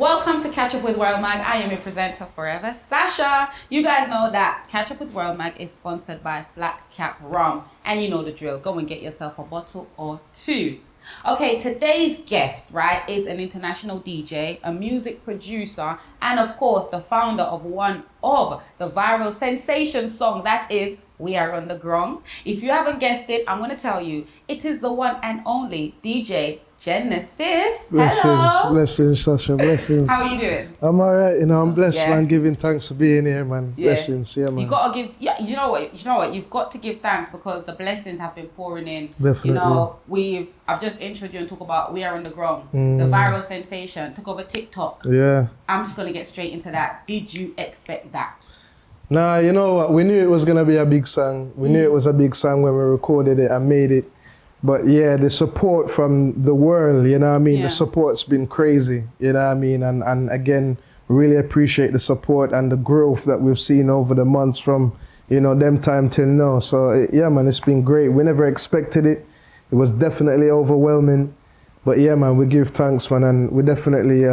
Welcome to Catch Up with WORLMAG. I am your presenter forever, Sasha. You guys know that Catch Up with WORLMAG is sponsored by Flat Cap Rum. And you know the drill. Go and get yourself a bottle or two. Okay, today's guest, right, is an international DJ, a music producer, and of course, the founder of one of the viral sensation song that is We Are on the Grung. If you haven't guessed it, I'm going to tell you, it is the one and only DJ Genesis. Hello. Blessings, Sasha, blessings. How are you doing? I'm alright, I'm blessed, man, giving thanks for being here, man. Yeah. Blessings, man. You gotta give, you know what, you've got to give thanks because the blessings have been pouring in. Definitely. I've just introduced you and talk about We Are on the Grung, the viral sensation, took over TikTok. Yeah. I'm just gonna get straight into that. Did you expect that? Nah, you know what, we knew it was gonna be a big song. We knew it was a big song when we recorded it and made it. But yeah, the support from the world, you know what I mean? Yeah. The support's been crazy, you know what I mean? And again, really appreciate the support and the growth that we've seen over the months from, them time till now. So yeah, man, it's been great. We never expected it. It was definitely overwhelming. But yeah, man, we give thanks, man, and we definitely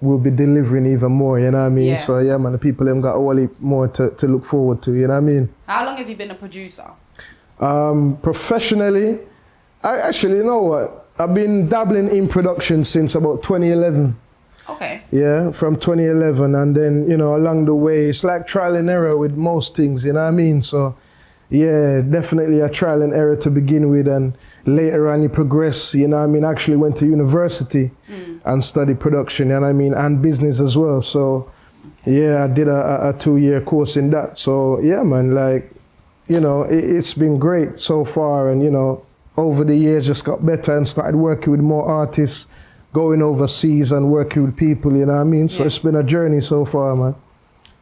will be delivering even more, you know what I mean? Yeah. So yeah, man, the people have got a whole heap more to look forward to, you know what I mean? How long have you been a producer? Professionally, you know what? I've been dabbling in production since about 2011. Okay. Yeah, from 2011. And then, along the way, it's like trial and error with most things, you know what I mean? So, yeah, definitely a trial and error to begin with. And later on, you progress, you know what I mean? I actually went to university and studied production, you know what I mean? And business as well. So, yeah, I did a 2-year course in that. So, yeah, man, it's been great so far. And, over the years just got better and started working with more artists, going overseas and working with people, you know what I mean? So it's been a journey so far, man.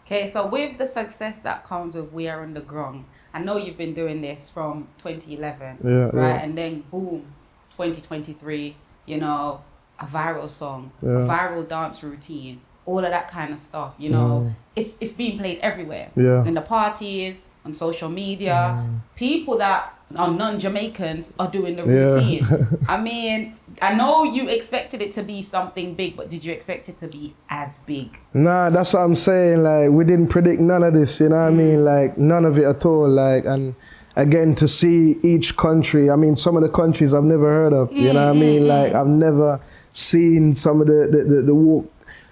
Okay, so with the success that comes with We Are on the Grung, I know you've been doing this from 2011, right? Yeah. And then boom, 2023, a viral song, a viral dance routine, all of that kind of stuff, it's being played everywhere. Yeah. In the parties, on social media, people that are non-Jamaicans are doing the routine. I mean, I know you expected it to be something big, but did you expect it to be as big? Nah, that's what I'm saying. Like, we didn't predict none of this, you know what I mean? Like, none of it at all. Like, and again, to see each country, I mean, some of the countries I've never heard of, you know what I mean? Like, I've never seen some of the walk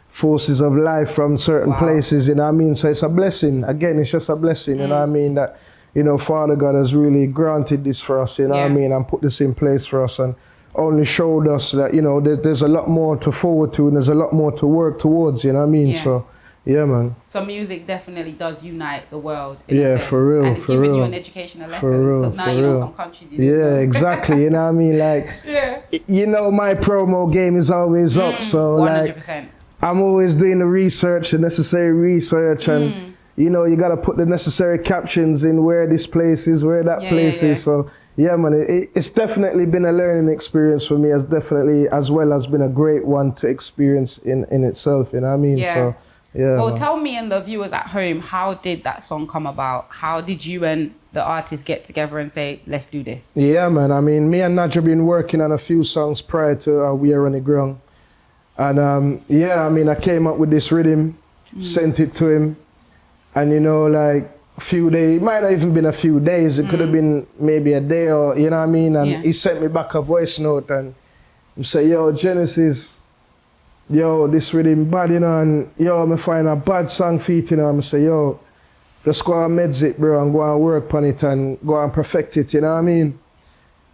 forces of life from certain places, you know what I mean? So it's a blessing. Again, it's just a blessing, you know what I mean? That, Father God has really granted this for us, you know what I mean? And put this in place for us and only showed us that, there's a lot more to forward to and there's a lot more to work towards, you know what I mean? Yeah. So, yeah, man. So music definitely does unite the world. Yeah, for real, and it's for giving real. you an educational lesson. Because now some countries. Exactly, you know what I mean? Like, my promo game is always up, so 100%. Like, I'm always doing the research, the necessary research, and you got to put the necessary captions in where this place is, where that place is. So, yeah, man, it's definitely been a learning experience for me. As well as been a great one to experience in itself, you know what I mean? Yeah. So, yeah. Well, tell me and the viewers at home, how did that song come about? How did you and the artist get together and say, let's do this? Yeah, man, I mean, me and Nadja been working on a few songs prior to We Are on the Grung. And I came up with this rhythm, sent it to him. And like a few days, it might not even been a few days, it could have been maybe a day or, you know what I mean? And he sent me back a voice note and he said, yo, Genesis, this rhythm bad, and I'm find a bad song for it, I say, yo, just go and meds it, bro, and go and work on it and go and perfect it, you know what I mean?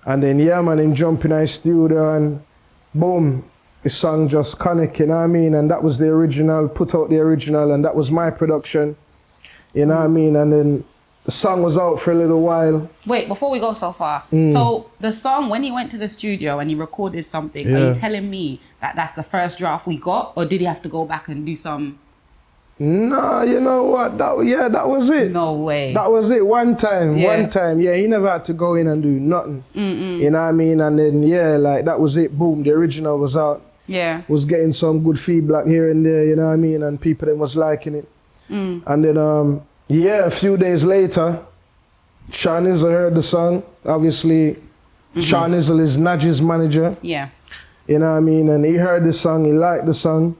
And then, him jump in the studio and boom, the song just connect, you know what I mean? And that was the original, put out the original, and that was my production, you know what I mean? And then the song was out for a little while. Wait, before we go so far, so the song, when he went to the studio and he recorded something, are you telling me that that's the first draft we got, or did he have to go back and do some? No, you know what? That was it. No way. That was it. One time. Yeah, he never had to go in and do nothing. You know what I mean? And then, that was it. Boom, the original was out. Yeah. Was getting some good feedback here and there, you know what I mean? And people then was liking it. And then, a few days later, Sean Izzle heard the song. Obviously, Sean Izzle is Nadja's manager. Yeah. You know what I mean? And he heard the song, he liked the song.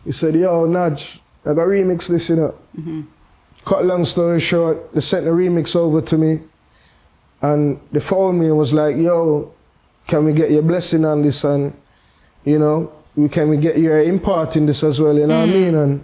He said, yo, Nudge, I got remix this, you know. Cut a long story short, they sent the remix over to me and they phoned me and was like, yo, can we get your blessing on this? And, you know, can we get your impart in this as well, you know what I mean? And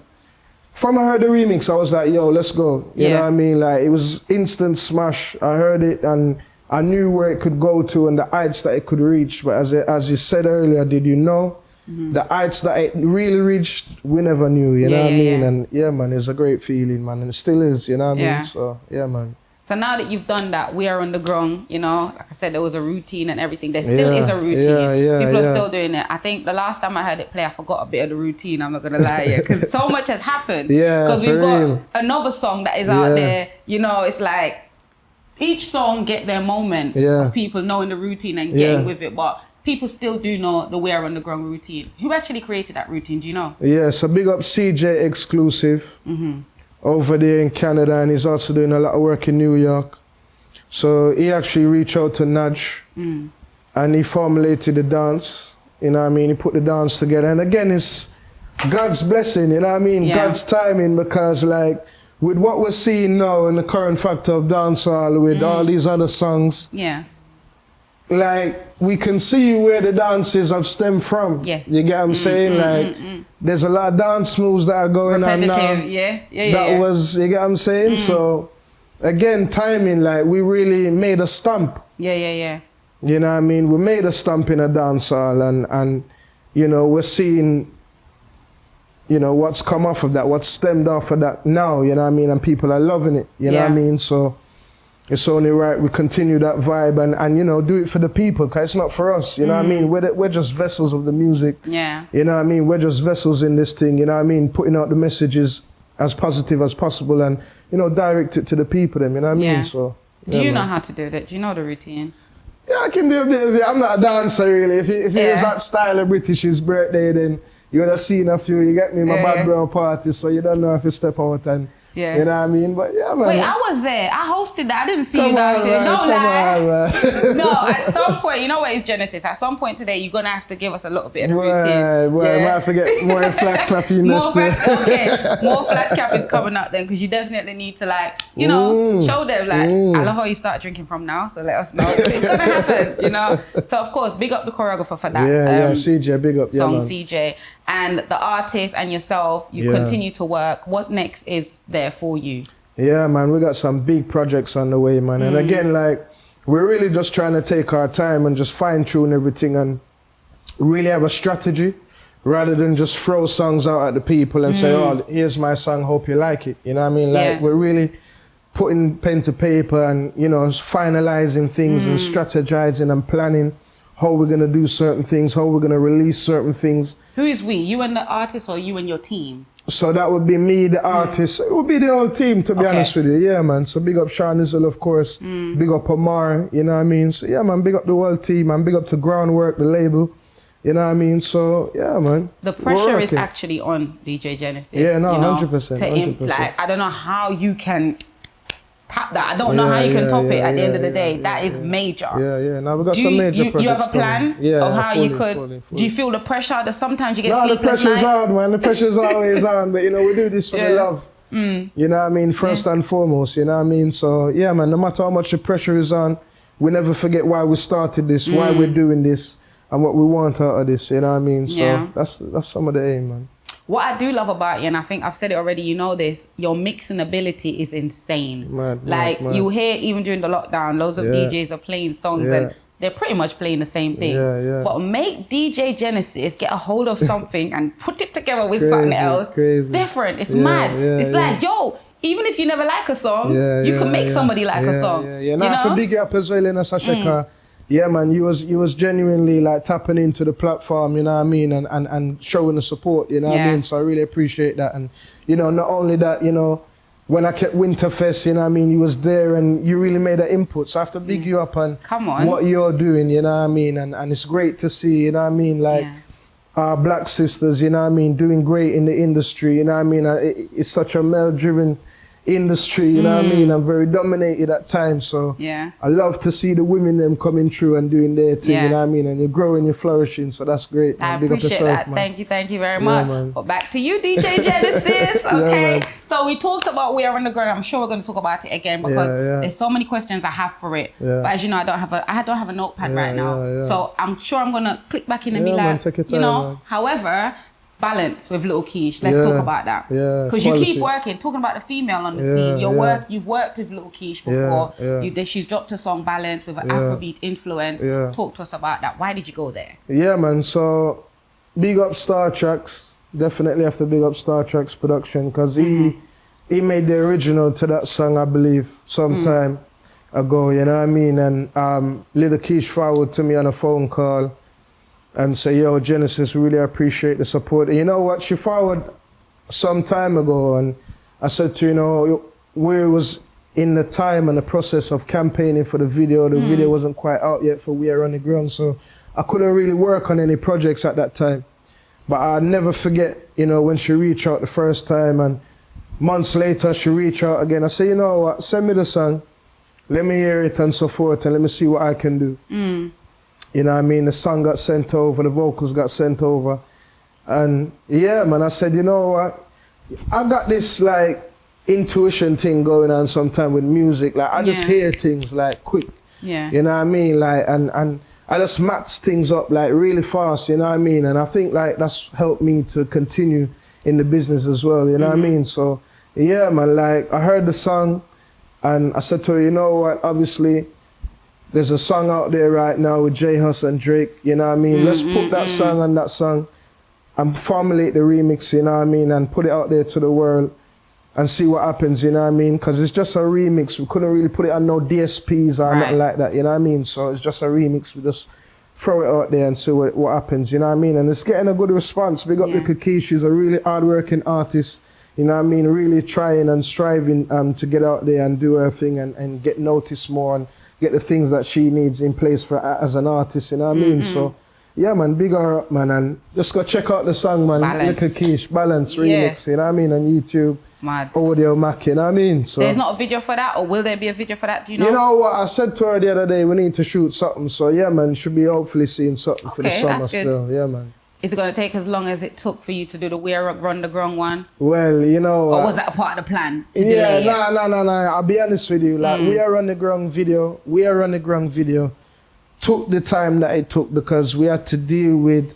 from I heard the remix, I was like, yo, let's go. You know what I mean? Like, it was instant smash. I heard it and I knew where it could go to and the heights that it could reach. But as you said earlier, did you know? The heights that it really reached, we never knew, you know what I mean? And yeah, man, it's a great feeling, man. And it still is, you know what I mean? So, yeah, man. So now that you've done that, we are on the grung, you know, like I said, there was a routine and everything. There still is a routine. People are still doing it. I think the last time I heard it play, I forgot a bit of the routine, I'm not going to lie, because so much has happened. Because we've got another song that is out there, you know, it's like each song get their moment of people knowing the routine and getting with it. But people still do know the We Are on the Grung routine. Who actually created that routine, do you know? Yeah, so big up CJ Exclusive over there in Canada, and he's also doing a lot of work in New York. So he actually reached out to Nudge and he formulated the dance, you know what I mean? He put the dance together. And again, it's God's blessing, you know what I mean? God's timing, because like with what we're seeing now in the current factor of dancehall with all these other songs, like we can see where the dances have stemmed from. You get what I'm saying? Like there's a lot of dance moves that are going on now. That was, you get what I'm saying? So again, timing, like we really made a stamp. You know what I mean? We made a stamp in a dancehall and you know, we're seeing, you know, what's come off of that, what's stemmed off of that now, you know what I mean? And people are loving it, you know what I mean? So it's only right we continue that vibe and you know, do it for the people, because it's not for us, you know what I mean? We're just vessels of the music. You know what I mean? We're just vessels in this thing, you know what I mean? Putting out the messages as positive as possible and, you know, direct it to the people, them, you know what I mean? So, do you know how to do that? Do you know the routine? Yeah, I can do a bit of it. I'm not a dancer, really. If it was that style of British's birthday, then you would have seen a few, you get me, my bad bro party, so you don't know if you step out and, you know what I mean? But yeah, man. Wait, I was there. I hosted that. I didn't see you dancing. Don't lie. No, at some point, you know what is Genesis? At some point today, you're going to have to give us a little bit of the routine. Well, I might forget more flat clapping. More flat cap is coming up then, because you definitely need to, like, you know, show them, like, I love how you start drinking from now, so let us know. It's going to happen, you know? So, of course, big up the choreographer for that. CJ, big up. Song, CJ. And the artist and yourself, you continue to work. What next is there for you? Yeah, man, we got some big projects on the way, man. And again, like, we're really just trying to take our time and just fine tune everything and really have a strategy rather than just throw songs out at the people and say, oh, here's my song, hope you like it. You know what I mean? Like, we're really putting pen to paper and, you know, finalizing things and strategizing and planning how we're going to do certain things, how we're going to release certain things. Who is we? You and the artist, or you and your team? So that would be me, the artist. It would be the whole team, to be honest with you. Yeah, man. So big up Sean Izzle, of course. Big up Amar, you know what I mean? So yeah, man, big up the whole team, man. Big up to Groundwork, the label. You know what I mean? So yeah, man. The pressure is actually on DJ Genesis. Yeah, no, you know, 100%. To 100%. Like, I don't know how you can tap that. I don't know how you can top it at the end of the day. That is major. Now we've got some major projects. You have a plan of how you could, fully. Do you feel the pressure that sometimes you get sleepless nights? No, the pressure's nights? on, man. The pressure's always on. But, you know, we do this for the love. You know what I mean? First and foremost, you know what I mean? So, yeah, man, no matter how much the pressure is on, we never forget why we started this, why we're doing this, and what we want out of this, you know what I mean? So that's some of the aim, man. What I do love about you, and I think I've said it already, you know this, your mixing ability is insane. Mad. You hear, even during the lockdown, loads of DJs are playing songs and they're pretty much playing the same thing. But make DJ Genesis get a hold of something and put it together with something else. It's different. It's mad. It's like, yo, even if you never like a song, you can make somebody like a song. Now, for big up as well in a Sasheka. Yeah, man, you was genuinely like tapping into the platform, you know what I mean, and showing the support, you know what I mean. So I really appreciate that. And, you know, not only that, you know, when I kept Winterfest, you know what I mean, you was there and you really made an input. So I have to big you up on what you're doing, you know what I mean. And it's great to see, you know what I mean, like our black sisters, you know what I mean, doing great in the industry, you know what I mean. It's such a male-driven industry, you know what I mean? I'm very dominated at times, so I love to see the women them coming through and doing their thing, you know what I mean? And you're growing, you're flourishing, so that's great. I appreciate that. Man. Thank you very much. Man. But back to you, DJ Genesis, okay? So we talked about We Are Underground. I'm sure we're going to talk about it again because there's so many questions I have for it. But as you know, I don't have a notepad right now. So I'm sure I'm going to click back in and be like, take your time, you know, man. However, balance with Little Keish. Let's talk about that. Because you keep working, talking about the female on the scene. You've worked with Little Keish before. She's dropped a song, Balance, with an Afrobeat influence. Talk to us about that. Why did you go there? Yeah, man. So big up Star Tracks. Definitely have to big up Star Tracks production because he made the original to that song, I believe, some time ago. You know what I mean? And Little Keish forwarded to me on a phone call and say, yo, Genesis, really appreciate the support. And you know what? She forwarded some time ago, and I said to her, you know, we was in the time and the process of campaigning for the video. The video wasn't quite out yet for We Are Underground, so I couldn't really work on any projects at that time. But I'll never forget, you know, when she reached out the first time, and months later she reached out again. I said, you know what, send me the song, let me hear it and so forth, and let me see what I can do. You know what I mean? The song got sent over, the vocals got sent over. And yeah, man, I said, you know what? I got this like intuition thing going on sometime with music. Like I just hear things like quick. You know what I mean? Like, and I just match things up like really fast, you know what I mean? And I think like that's helped me to continue in the business as well, you know what I mean? So yeah, man, like I heard the song and I said to her, you know what, obviously, there's a song out there right now with J Hus and Drake, you know what I mean? Let's put that song on that song and formulate the remix, you know what I mean? And put it out there to the world and see what happens, you know what I mean? Because it's just a remix. We couldn't really put it on no DSPs or nothing like that, you know what I mean? So it's just a remix. We just throw it out there and see what happens, you know what I mean? And it's getting a good response. Big up Little Keish. She's a really hardworking artist, you know what I mean? Really trying and striving to get out there and do her thing and get noticed more and get the things that she needs in place for as an artist, you know what I mean? So, yeah, man, big her up, man, and just go check out the song, man. Little Keish, Balance remix, you know what I mean, on YouTube. Mad. Audio Mac, you know what I mean? So there's not a video for that, or will there be a video for that? Do you know? You know what? I said to her the other day, we need to shoot something. So, yeah, man, should be hopefully seeing something for the summer still. Yeah, man. Is it going to take as long as it took for you to do the We Are Underground one? Well, you know... Or was that a part of the plan? Yeah, no. I'll be honest with you. Like, We Are Underground video took the time that it took because we had to deal with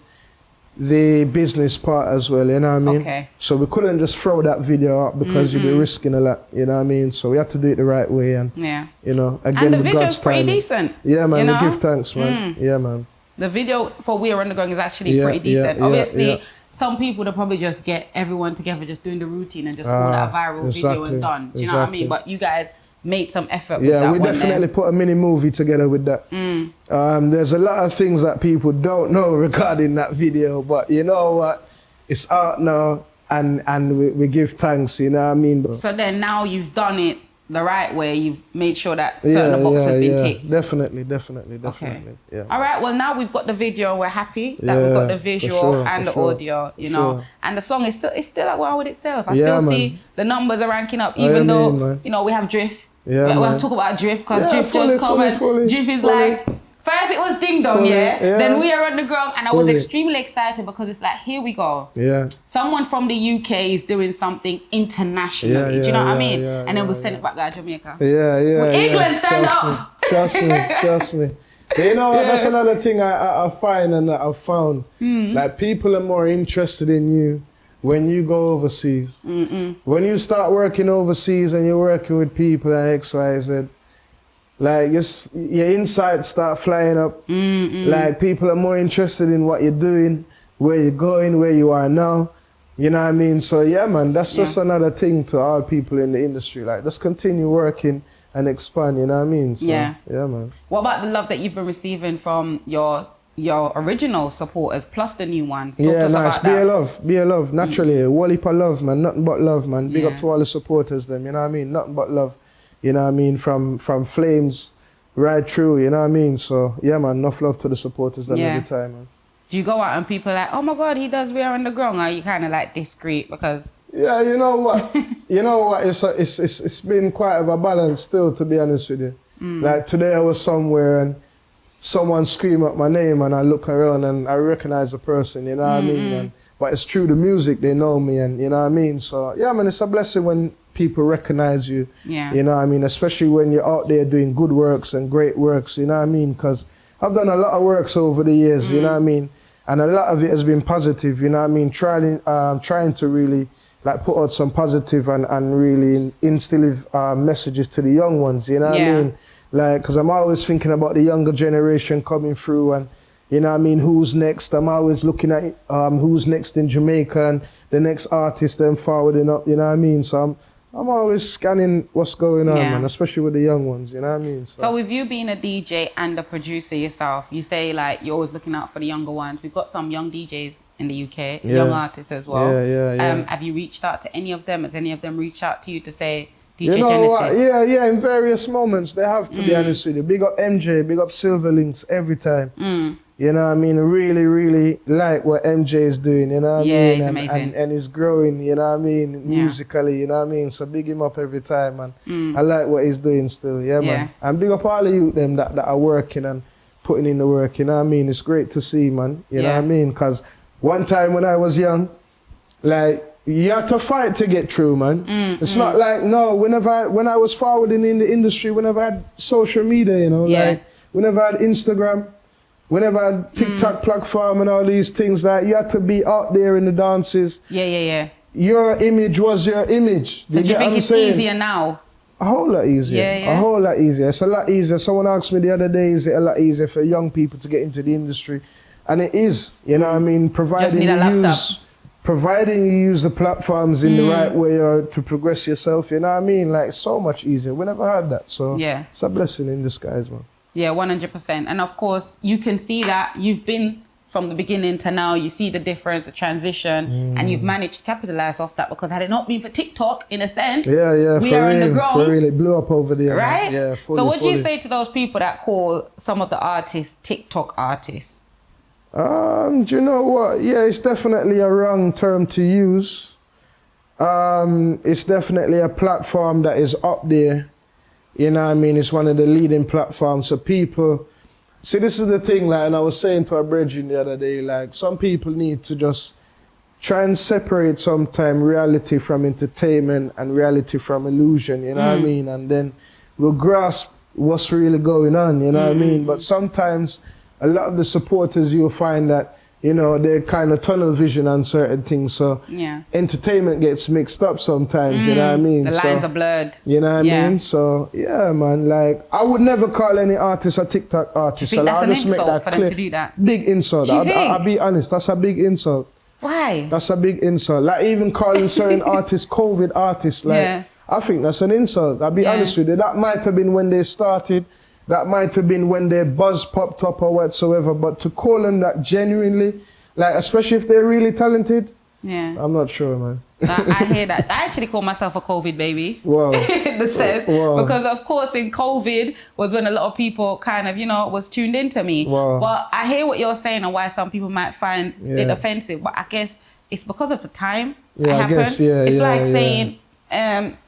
the business part as well, you know what I mean? Okay. So we couldn't just throw that video up because you'd be risking a lot, you know what I mean? So we had to do it the right way and, you know, again, and the video's pretty decent. Yeah, man, we give thanks, man. Yeah, man. The video for We Are Underground is actually pretty decent. Obviously, some people, they'll probably just get everyone together just doing the routine and just call that a viral video and done. Do you know what I mean? But you guys made some effort with that. Yeah, we definitely put a mini movie together with that. There's a lot of things that people don't know regarding that video, but you know what? It's out now and we give thanks, you know what I mean? So then now you've done it the right way, you've made sure that certain boxes have been ticked. Definitely. Okay. Yeah. All right, well now we've got the video, we're happy that we've got the visual and the audio, you know, and the song is still like wow with itself. I still see the numbers are ranking up, even though, you know, we have Drift. Yeah, we'll have to talk about Drift because Drift just come and Drift is like, first it was Ding Dong, then We Are Underground, and I was extremely excited because it's like, here we go. Someone from the UK is doing something internationally. Do you know what I mean? And then we'll send it back to Jamaica. England, stand up! Trust me. You know what? That's another thing I find and that I've found. Like, people are more interested in you when you go overseas. When you start working overseas and you're working with people at X, Y, Z, like your insights start flying up. Like, people are more interested in what you're doing, where you're going, where you are now. You know what I mean? So yeah, man, that's just another thing to all people in the industry. Like, just continue working and expand, you know what I mean? So, yeah, man. What about the love that you've been receiving from your original supporters plus the new ones? Be a love, naturally. Whole heap of love, man, nothing but love, man. Big up to all the supporters, them, you know what I mean? Nothing but love, you know what I mean? From Flames right through, you know what I mean? So yeah, man, enough love to the supporters them every time, man. Do you go out and people are like, oh my God, he does We Are Underground? Or are you kind of like discreet because Yeah, you know what? It's been quite of a balance still, to be honest with you. Like today I was somewhere and someone screamed up my name and I look around and I recognize the person, you know what I mean? But it's through the music, they know me, and you know what I mean? So yeah, man, it's a blessing when people recognize you, you know what I mean? Especially when you're out there doing good works and great works, you know what I mean? Because I've done a lot of works over the years, you know what I mean? And a lot of it has been positive, you know what I mean? Trying to really like put out some positive and really instill messages to the young ones, you know what I mean? Like, because I'm always thinking about the younger generation coming through and, you know what I mean, who's next. I'm always looking at who's next in Jamaica and the next artist then forwarding up, you know what I mean? So I'm always scanning what's going on, man, especially with the young ones, you know what I mean? So with you being a DJ and a producer yourself, you say like you're always looking out for the younger ones. We've got some young DJs in the UK, young artists as well. Have you reached out to any of them? Has any of them reached out to you to say, DJ you know Genesis? What? Yeah, in various moments they have, to be honest with you. Big up MJ, big up Silver Links every time. You know what I mean? Really, really like what MJ is doing, you know what I mean? He's amazing. And he's growing, you know what I mean? Musically, you know what I mean? So big him up every time, man. I like what he's doing still, man. And big up all of you them that are working and putting in the work, you know what I mean? It's great to see, man. You know what I mean? Because one time when I was young, like, you had to fight to get through, man. It's not like, no, when I was forwarding in the industry, whenever I had social media, you know, like, whenever I had Instagram, whenever I had TikTok platform and all these things, like, you had to be out there in the dances. Your image was your image. So do you think it's easier now? A whole lot easier. A whole lot easier. It's a lot easier. Someone asked me the other day, is it a lot easier for young people to get into the industry? And it is, you know what I mean? Providing you use the platforms in the right way or to progress yourself, you know what I mean? Like, so much easier. We never had that. So it's a blessing in disguise, man. Yeah, 100%. And of course, you can see that you've been from the beginning to now, you see the difference, the transition, and you've managed to capitalize off that, because had it not been for TikTok, in a sense, we are in the ground. For real, it blew up over there. Right? Man. Yeah, fully, so what do you say to those people that call some of the artists TikTok artists? Do you know what? Yeah, it's definitely a wrong term to use. It's definitely a platform that is up there. You know what I mean? It's one of the leading platforms. So people, see, this is the thing, like, and I was saying to a brethren the other day, like, some people need to just try and separate sometime reality from entertainment and reality from illusion, you know what I mean? And then we'll grasp what's really going on, you know what I mean? But sometimes a lot of the supporters, you'll find that, you know, they're kind of tunnel vision on certain things. So entertainment gets mixed up sometimes, you know what I mean? The lines are blurred. You know what I mean? So, yeah, man, like, I would never call any artist a TikTok artist. You think that's an insult for them to do that? Big insult. I'll be honest, that's a big insult. Why? That's a big insult. Like, even calling certain artists COVID artists, like, I think that's an insult. I'll be honest with you. That might have been when they started. That might have been when their buzz popped up or whatsoever, but to call them that genuinely, like, especially if they're really talented, I'm not sure, man. I hear that. I actually call myself a COVID baby. Wow. In the sense, because of course in COVID was when a lot of people kind of, you know, was tuned into me. Wow. But I hear what you're saying and why some people might find it offensive, but I guess it's because of the time it happened. It's like saying,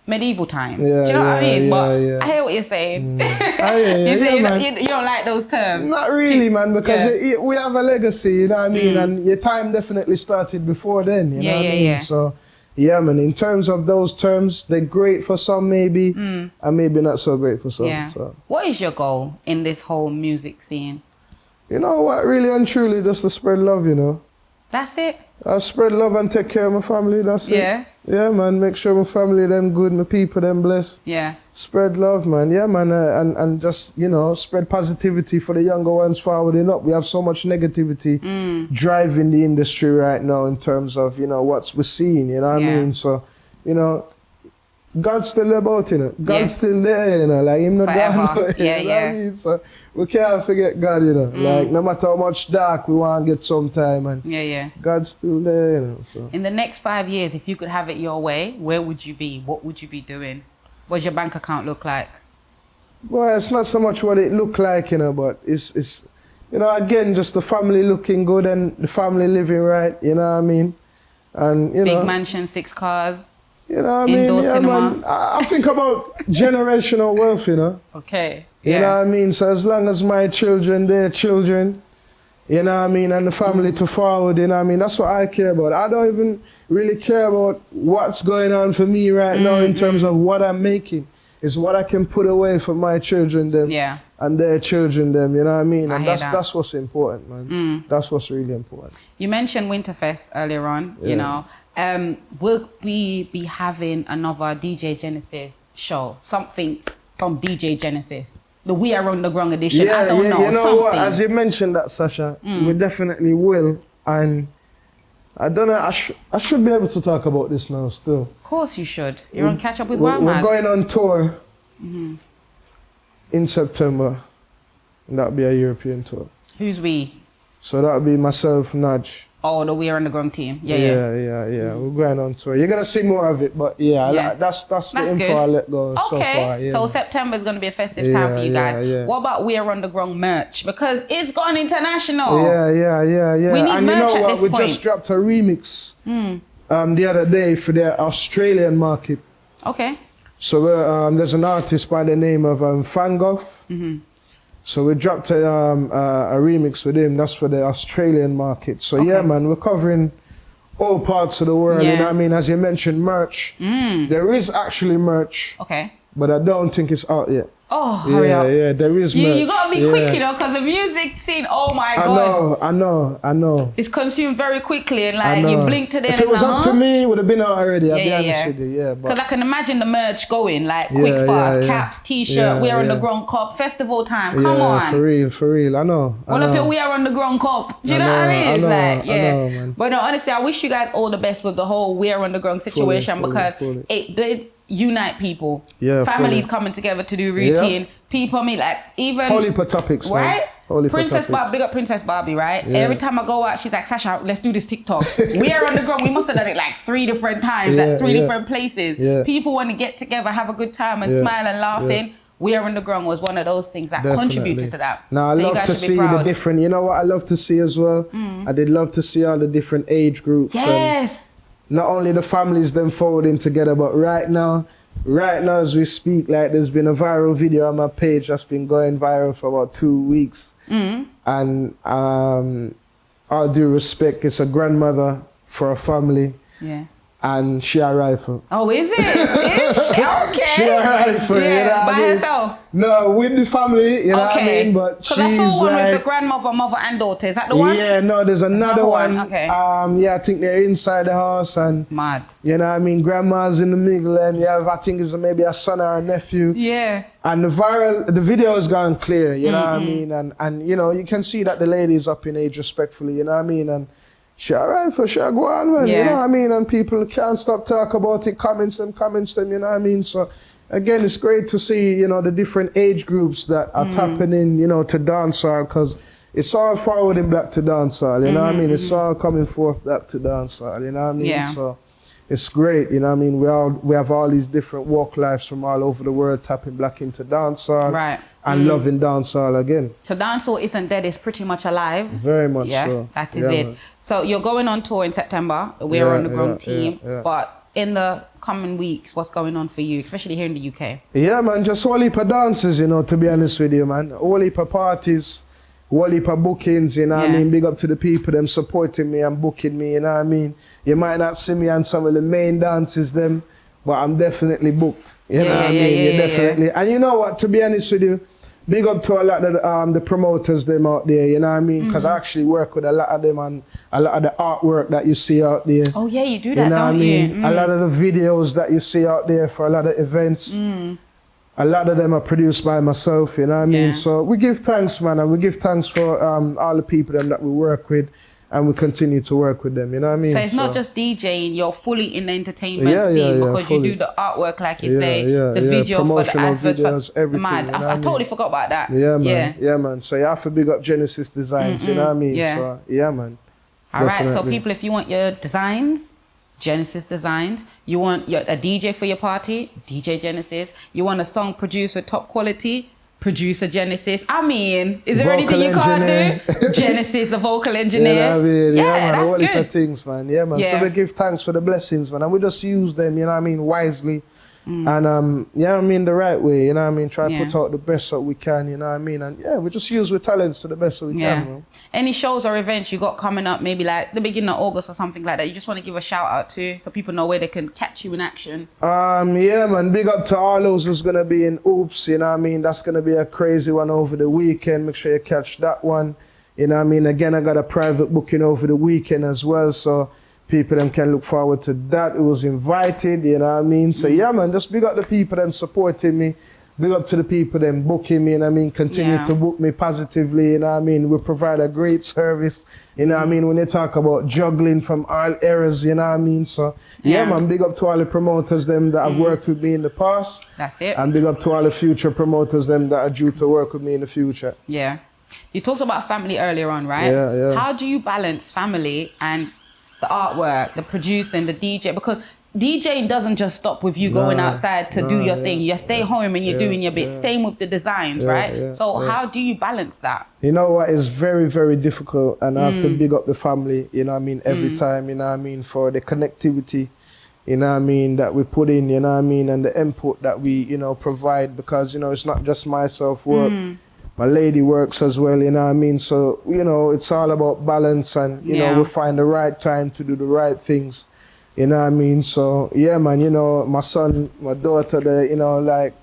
medieval time. Do you know what I mean? But I hear what you're saying. You say you don't like those terms. Not really, man, because we have a legacy, you know what I mean? And your time definitely started before then, you know what I mean? So, yeah, man, in terms of those terms, they're great for some maybe, and maybe not so great for some. So. What is your goal in this whole music scene? You know what, really and truly, just to spread love, you know? That's it? I spread love and take care of my family, that's it. Yeah, man, make sure my family, them good, my people, them blessed. Spread love, man, man, and just, you know, spread positivity for the younger ones forwarding up. We have so much negativity driving the industry right now in terms of, you know, what's we're seeing, you know what I mean? So, you know, God's still about, you know. God's still there, you know, like, him not gone. You know what I mean? So, we can't forget God, you know. Like, no matter how much dark we want to get sometime, and God's still there, you know. So. In the next 5 years, if you could have it your way, where would you be? What would you be doing? What does your bank account look like? Well, it's not so much what it look like, you know, but it's you know, again, just the family looking good and the family living right, you know what I mean? And, you Big know. mansion, 6 cars. You know what I mean? Indoor cinema. Man. I think about generational wealth, you know. Okay. You know what I mean? So as long as my children, their children, you know what I mean, and the family to forward, you know what I mean? That's what I care about. I don't even really care about what's going on for me right now in terms of what I'm making. It's what I can put away for my children, them, and their children, them, you know what I mean? And that's what's important, man. That's what's really important. You mentioned Winterfest earlier on, you know. Will we be having another DJ Genesis show? Something from DJ Genesis? The We Are On The Grung edition? I don't know. You know what? As you mentioned that, Sasha, we definitely will. And I don't know, I should be able to talk about this now still. Of course you should. You're on Catch Up with WORLMAG. We're going on tour in September. And that'll be a European tour. Who's we? So that'll be myself, Nudge. Oh, the We Are On The Grung team. Yeah. We're going on tour. You're gonna see more of it, but that's the info good. I let go so far. So September is gonna be a festive time for you guys. What about We Are On The Grung merch? Because it's gone international. Yeah. We need and merch you know at what? this We point. just dropped a remix the other day for the Australian market. Okay. So there's an artist by the name of Fangoff. So we dropped a remix with him. That's for the Australian market. So yeah, man, we're covering all parts of the world. You know what I mean? As you mentioned, merch. There is actually merch. Okay. But I don't think it's out yet. Oh, hurry up. Yeah, there is merch. You gotta be quick, you know, because the music scene, oh my God. I know. It's consumed very quickly and like you blink to them. If it was up to me, it would have been out already, I'll be honest with you, Because I can imagine the merch going, like quick, fast, caps, t-shirt, We Are On The Grung Cup, festival time, come on. For real, I know. Well, up here, We Are On The Grung Cup. Do you know what I mean? I know, man. But no, honestly, I wish you guys all the best with the whole We Are On The Grung situation because it did unite people. Families coming together to do routine. People, I mean, like, even... Holy per topics, right? Princess Barbie, big up Princess Barbie, right? Every time I go out, she's like, Sasha, let's do this TikTok. We Are On The Grung. We must have done it like 3 different times at 3 different places. People want to get together, have a good time and smile and laughing. We Are On The Grung was one of those things that contributed to that. Now, I love to see the different... You know what I love to see as well? I did love to see all the different age groups. Yes! Not only the families them forwarding together, but right now as we speak, like there's been a viral video on my page that's been going viral for about 2 weeks. And all due respect, it's a grandmother for a family. And she a rifle. Oh, is it? Okay. She a rifle. Yeah, you know by herself? No, with the family, you know what I mean? But she's I saw one like, with the grandmother, mother and daughter. Is that the one? Yeah, no, there's another one. Okay. I think they're inside the house and... Mad. You know what I mean? Grandma's in the middle and you have, I think it's maybe a son or a nephew. Yeah. And the video has gone clear, you know what I mean? And you know, you can see that the lady's up in age respectfully, you know what I mean? And she alright for sure, go on, man, you know what I mean? And people can't stop talk about it, comments them, you know what I mean? So, again, it's great to see, you know, the different age groups that are tapping in, you know, to dancehall, because it's all forwarding back to dancehall, you know what I mean? It's all coming forth back to dancehall, you know what I mean? Yeah. So, it's great, you know what I mean? We have all these different walk lives from all over the world tapping back into dancehall. Right. And loving dancehall again. So dancehall isn't dead, it's pretty much alive. Very much so. That is it. Man. So you're going on tour in September. We're on the Grung team. But in the coming weeks, what's going on for you, especially here in the UK? Yeah, man, just whole heap of dances, you know, to be honest with you, man. Whole heap of parties, whole heap of bookings, you know what I mean? Big up to the people, them supporting me and booking me, you know what I mean? You might not see me on some of the main dances, them, but I'm definitely booked. You know what I mean? You definitely. And you know what, to be honest with you, big up to a lot of the promoters them out there, you know what I mean? Because I actually work with a lot of them and a lot of the artwork that you see out there. Oh yeah, you do that, know don't you? A lot of the videos that you see out there for a lot of events, a lot of them are produced by myself, you know what I mean? So we give thanks, man, and we give thanks for all the people them that we work with. And we continue to work with them, you know what I mean? So it's not just DJing, you're fully in the entertainment scene because fully. you do the artwork, like you say, the video for the adverts, videos, everything. Mad. You know I totally forgot about that. Yeah, man. Yeah, man. So you have to big up Genesis Designs, you know what I mean? Yeah. So, yeah, man. All right, so people, if you want your designs, Genesis Designs. You want a DJ for your party, DJ Genesis. You want a song produced with top quality, producer Genesis. I mean, is there anything you can't do? Genesis, the vocal engineer. Yeah, I mean, yeah, man, that's all good. of things, man. Yeah, man. So we give thanks for the blessings, man, and we just use them, you know what I mean, wisely. And yeah, I mean, the right way, you know what I mean, try to put out the best that we can, you know what I mean, and yeah, we just use our talents to the best that we can, man. Any shows or events you got coming up, maybe like the beginning of August or something like that, you just want to give a shout out to so people know where they can catch you in action? Yeah, man, big up to all those who's gonna be in Oops, you know what I mean, that's gonna be a crazy one over the weekend, make sure you catch that one, you know what I mean. Again, I got a private booking over the weekend as well, so people them can look forward to that. It was invited, you know what I mean? So yeah, man, just big up the people them supporting me. Big up to the people them booking me, you know what I mean? Continue to book me positively, you know what I mean? We provide a great service, you know what I mean? When they talk about juggling from all eras, you know what I mean? So yeah, man, big up to all the promoters them that have worked with me in the past. That's it. And big up to all the future promoters them that are due to work with me in the future. Yeah. You talked about family earlier on, right? Yeah. How do you balance family and the artwork, the producing, the DJ? Because DJing doesn't just stop with you going outside to do your thing. You stay home and you're doing your bit. Same with the designs, right? So how do you balance that? You know what, it's very, very difficult, and I have to big up the family, you know what I mean, every time, you know what I mean, for the connectivity, you know what I mean, that we put in, you know what I mean, and the input that we, you know, provide, because, you know, it's not just myself work. My lady works as well, you know what I mean? So, you know, it's all about balance, and, you know, we find the right time to do the right things, you know what I mean? So, yeah, man, you know, my son, my daughter, you know, like,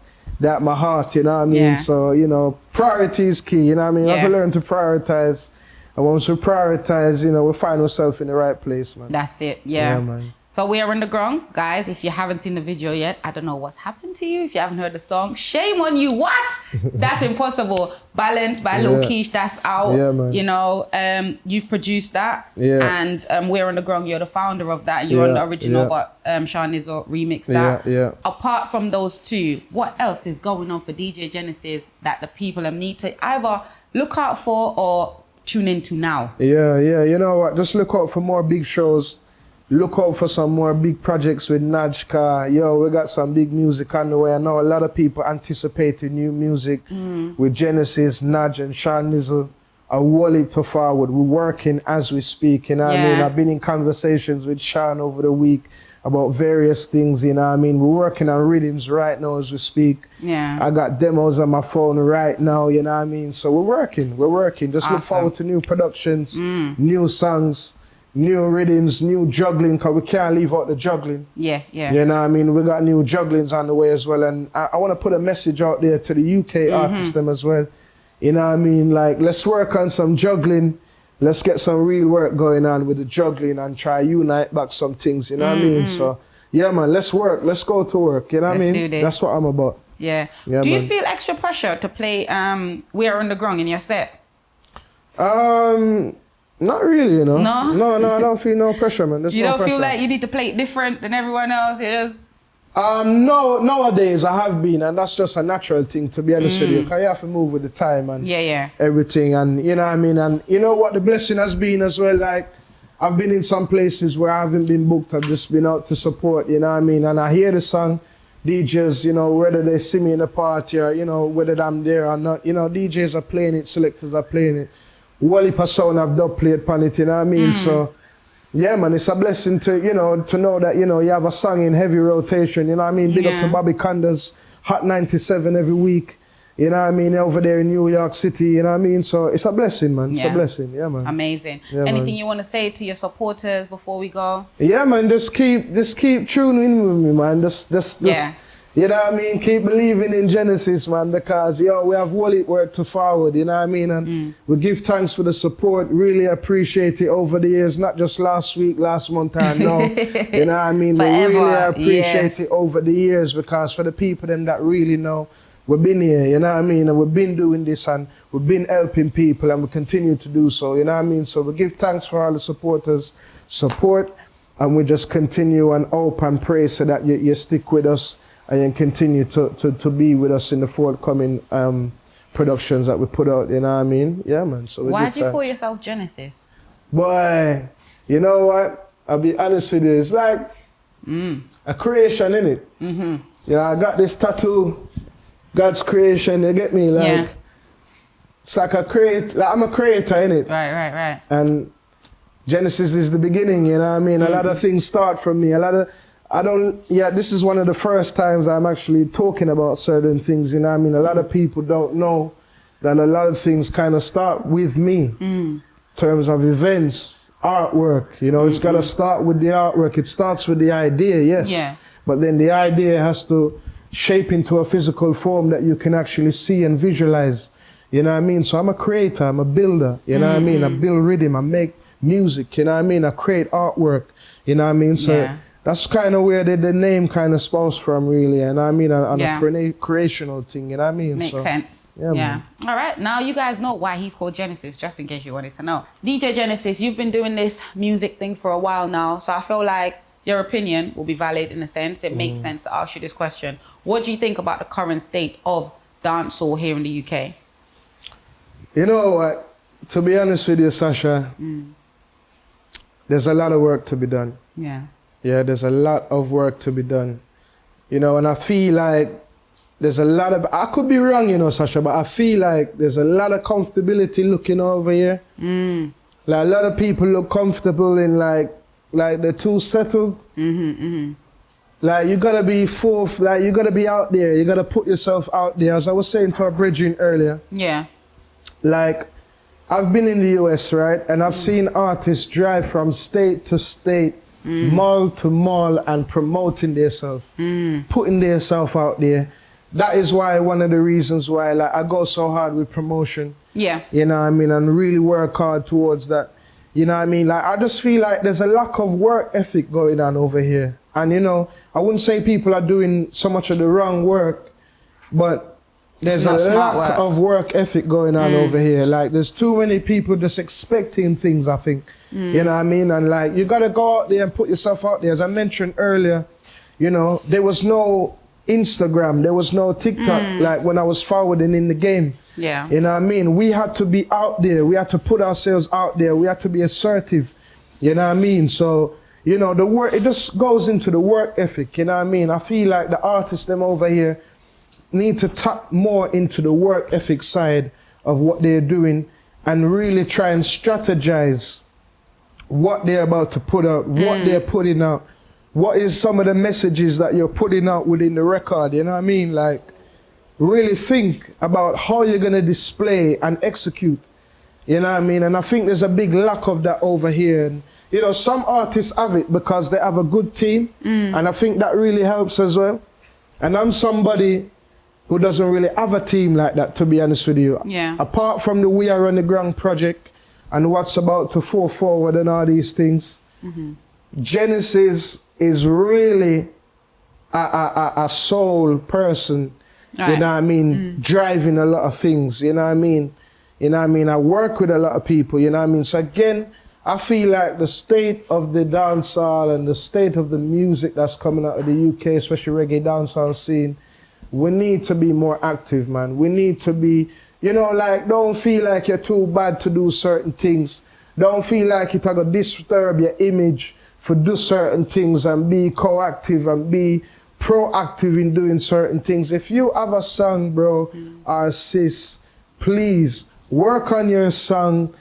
that my heart, you know what I mean? So, you know, priority is key, you know what I mean? We have to learn to prioritize. And once we prioritize, you know, we find ourselves in the right place, man. That's it, yeah. Man. So we are in the grung. Guys, if you haven't seen the video yet, I don't know what's happened to you. If you haven't heard the song, shame on you. What? That's impossible. Balance by Lil Keish, that's out. Yeah, man. You know, you've produced that. Yeah. And We're on the Grung, you're the founder of that. You're on the original, but Sean Izzo remixed that. Yeah. Apart from those two, what else is going on for DJ Genesis that the people need to either look out for or tune into now? Yeah. You know what? Just look out for more big shows. Look out for some more big projects with Najka. Yo, we got some big music on the way. I know a lot of people anticipating new music with Genesis, Naj, and Sean Izzo. A whole heap to forward. We're working as we speak, you know what I mean? I've been in conversations with Sean over the week about various things, you know what I mean? We're working on rhythms right now as we speak. Yeah. I got demos on my phone right now, you know what I mean? So we're working. Just look forward to new productions, new songs, new rhythms, new juggling, because we can't leave out the juggling. Yeah. You know what I mean? We got new jugglings on the way as well. And I want to put a message out there to the UK artists them as well. You know what I mean? Like, let's work on some juggling. Let's get some real work going on with the juggling and try unite back some things, you know what I mean? So, yeah, man, let's work. Let's go to work, you know what I mean? Do this. That's what I'm about. Yeah. Do you feel extra pressure to play We Are on the Grung in your set? Not really, you know. No, I don't feel no pressure, man. There's you no don't pressure. Feel like you need to play it different than everyone else? Yes. No, nowadays I have been, and that's just a natural thing, to be honest with you, because you have to move with the time and everything, and you know what I mean, and you know what the blessing has been as well, like, I've been in some places where I haven't been booked, I've just been out to support, you know what I mean, and I hear the song, DJs, you know, whether they see me in the party or, you know, whether I'm there or not, you know, DJs are playing it, selectors are playing it. Wally sound have dub played upon it, you know what I mean? So, yeah, man, it's a blessing to, you know, to know that, you know, you have a song in heavy rotation, you know what I mean? Big up to Bobby Conda's Hot 97 every week, you know what I mean? Over there in New York City, you know what I mean? So it's a blessing, man. It's a blessing, yeah, man. Amazing. Yeah, anything you want to say to your supporters before we go? Yeah, man, just keep tuning in with me, man. Just you know what I mean? Keep believing in Genesis, man, because, yo, we have whole work to forward, you know what I mean? And we give thanks for the support, really appreciate it over the years, not just last week, last month, and no, you know what I mean? Forever. We really appreciate it over the years, because for the people them that really know, we've been here, you know what I mean? And we've been doing this, and we've been helping people, and we continue to do so, you know what I mean? So we give thanks for all the supporters' support, and we just continue and hope and pray so that you stick with us, and you continue to be with us in the forthcoming productions that we put out, you know what I mean? Yeah, man. So why do you call yourself Genesis? Boy, you know what? I'll be honest with you. It's like a creation, innit? Yeah, I got this tattoo God's creation, you get me? Like, it's like I'm a creator, innit? Right. And Genesis is the beginning, you know what I mean? A lot of things start from me. This is one of the first times I'm actually talking about certain things, you know what I mean? A lot of people don't know that a lot of things kind of start with me in terms of events, artwork, you know, it's got to start with the artwork. It starts with the idea, yes. Yeah. But then the idea has to shape into a physical form that you can actually see and visualize, you know what I mean? So I'm a creator, I'm a builder, you know what I mean? I build rhythm, I make music, you know what I mean? I create artwork, you know what I mean? So that's kind of where the name kind of spawns from, really, and I mean, on a creational thing, you know what I mean? Makes sense. Yeah. All right, now you guys know why he's called Genesis, just in case you wanted to know. DJ Genesis, you've been doing this music thing for a while now, so I feel like your opinion will be valid in a sense. It makes sense to ask you this question. What do you think about the current state of dancehall here in the UK? You know what? To be honest with you, Sasha, there's a lot of work to be done. Yeah, there's a lot of work to be done. You know, and I feel like there's a lot of, I could be wrong, you know, Sasha, but I feel like there's a lot of comfortability looking over here. Like a lot of people look comfortable in like they're too settled. Like you gotta be forth, like you gotta be out there, you gotta put yourself out there. As I was saying to our brethren earlier. Like, I've been in the US, right? And I've seen artists drive from state to state, mall to mall, and promoting themselves, putting themselves out there. That is why, one of the reasons why, like, I go so hard with promotion. You know what I mean? And really work hard towards that. You know what I mean? Like, I just feel like there's a lack of work ethic going on over here. And, you know, I wouldn't say people are doing so much of the wrong work, but there's a lack of work ethic going on over here. Like, there's too many people just expecting things, I think. You know what I mean? And, like, you got to go out there and put yourself out there. As I mentioned earlier, you know, there was no Instagram, there was no TikTok, like, when I was forwarding in the game. You know what I mean? We had to be out there. We had to put ourselves out there. We had to be assertive. You know what I mean? So, you know, the work, it just goes into the work ethic. You know what I mean? I feel like the artists, them over here, need to tap more into the work ethic side of what they're doing and really try and strategize what they're about to put out, what they're putting out, what is some of the messages that you're putting out within the record, you know what I mean? Like, really think about how you're gonna display and execute, you know what I mean? And I think there's a big lack of that over here. And, you know, some artists have it because they have a good team, and I think that really helps as well. And I'm somebody who doesn't really have a team like that, to be honest with you. Apart from the We Are on the Ground project and what's about to fall forward and all these things, Genesis is really a soul person, you know what I mean, driving a lot of things, you know what I mean? You know what I mean? I work with a lot of people, you know what I mean? So again, I feel like the state of the dancehall and the state of the music that's coming out of the UK, especially reggae dancehall scene, we need to be more active, man. We need to be, you know, like, don't feel like you're too bad to do certain things. Don't feel like it's going to disturb your image for do certain things, and be proactive and be proactive in doing certain things. If you have a song, bro, or sis, please work on your song.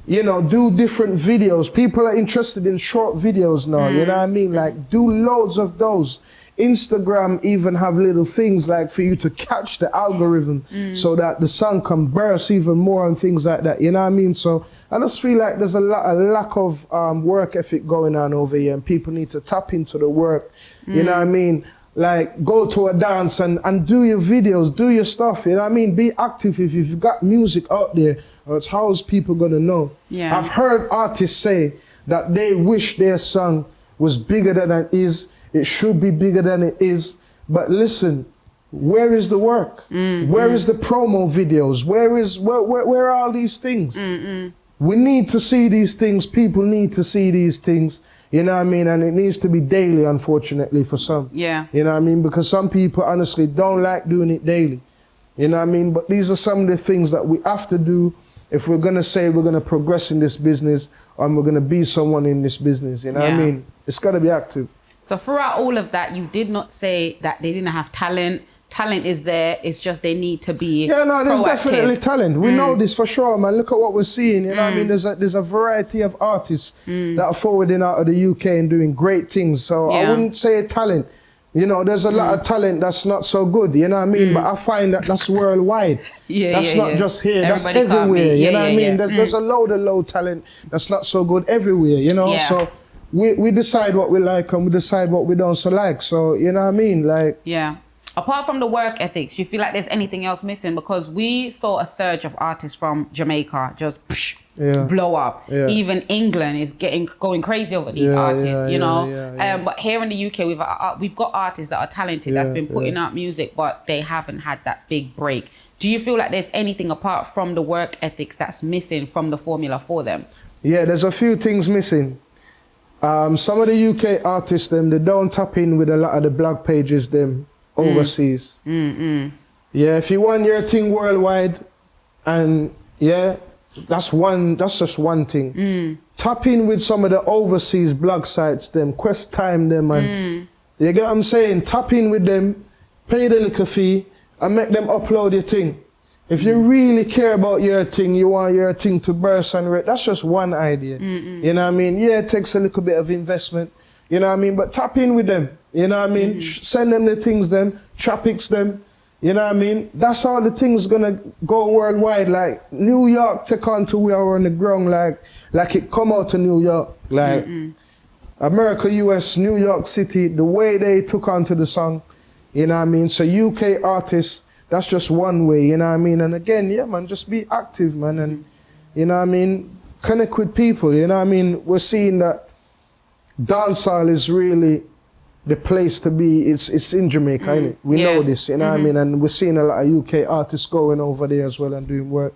You know, do different videos. People are interested in short videos now, you know what I mean? Like, do loads of those. Instagram even have little things like for you to catch the algorithm so that the song can burst even more and things like that, you know what I mean? So I just feel like there's a lack of work ethic going on over here, and people need to tap into the work, you know what I mean? Like, go to a dance and do your videos, do your stuff, you know what I mean? Be active. If you've got music out there, it's how's people gonna know? I've heard artists say that they wish their song was bigger than it is. It should be bigger than it is. But listen, where is the work? Where is the promo videos? Where are all these things? We need to see these things. People need to see these things. You know what I mean? And it needs to be daily, unfortunately, for some. You know what I mean? Because some people honestly don't like doing it daily. You know what I mean? But these are some of the things that we have to do if we're gonna say we're gonna progress in this business, and we're gonna be someone in this business. You know what I mean? It's gotta be active. So throughout all of that, you did not say that they didn't have talent. Talent is there. It's just they need to be Yeah, no, there's proactive. definitely talent. We know this for sure, man. Look at what we're seeing. You know what I mean? There's a variety of artists that are forwarding out of the UK and doing great things. So I wouldn't say talent. You know, there's a lot of talent that's not so good. You know what I mean? But I find that that's worldwide. That's not just here. Everybody that's everywhere. You know what I mean? Yeah. There's a load of low talent that's not so good everywhere. You know, so. We decide what we like and we decide what we don't so like. So, you know what I mean? Like, yeah. Apart from the work ethics, do you feel like there's anything else missing? Because we saw a surge of artists from Jamaica just blow up. Yeah. Even England is going crazy over these artists, you know. But here in the UK, we've got artists that are talented that's been putting out music, but they haven't had that big break. Do you feel like there's anything apart from the work ethics that's missing from the formula for them? Yeah, there's a few things missing. Some of the UK artists, they don't tap in with a lot of the blog pages, overseas. Yeah, if you want your thing worldwide, and that's just one thing. Tap in with some of the overseas blog sites, Quest Time, and you get what I'm saying? Tap in with them, pay the little fee, and make them upload your thing. If you really care about your thing, you want your thing to burst and rip, that's just one idea. You know what I mean? Yeah, it takes a little bit of investment, you know what I mean? But tap in with them, you know what I mean? Send them the things, traffics them, you know what I mean? That's all the things gonna go worldwide. Like New York take on to we are on the ground, like it come out to New York. Like America, US, New York City, the way they took on to the song, you know what I mean? So UK artists, that's just one way, you know what I mean? And again, man, just be active, man. And, you know what I mean? Connect with people, you know what I mean? We're seeing that dancehall is really the place to be. It's in Jamaica, innit? We know this, you know what I mean? And we're seeing a lot of UK artists going over there as well and doing work,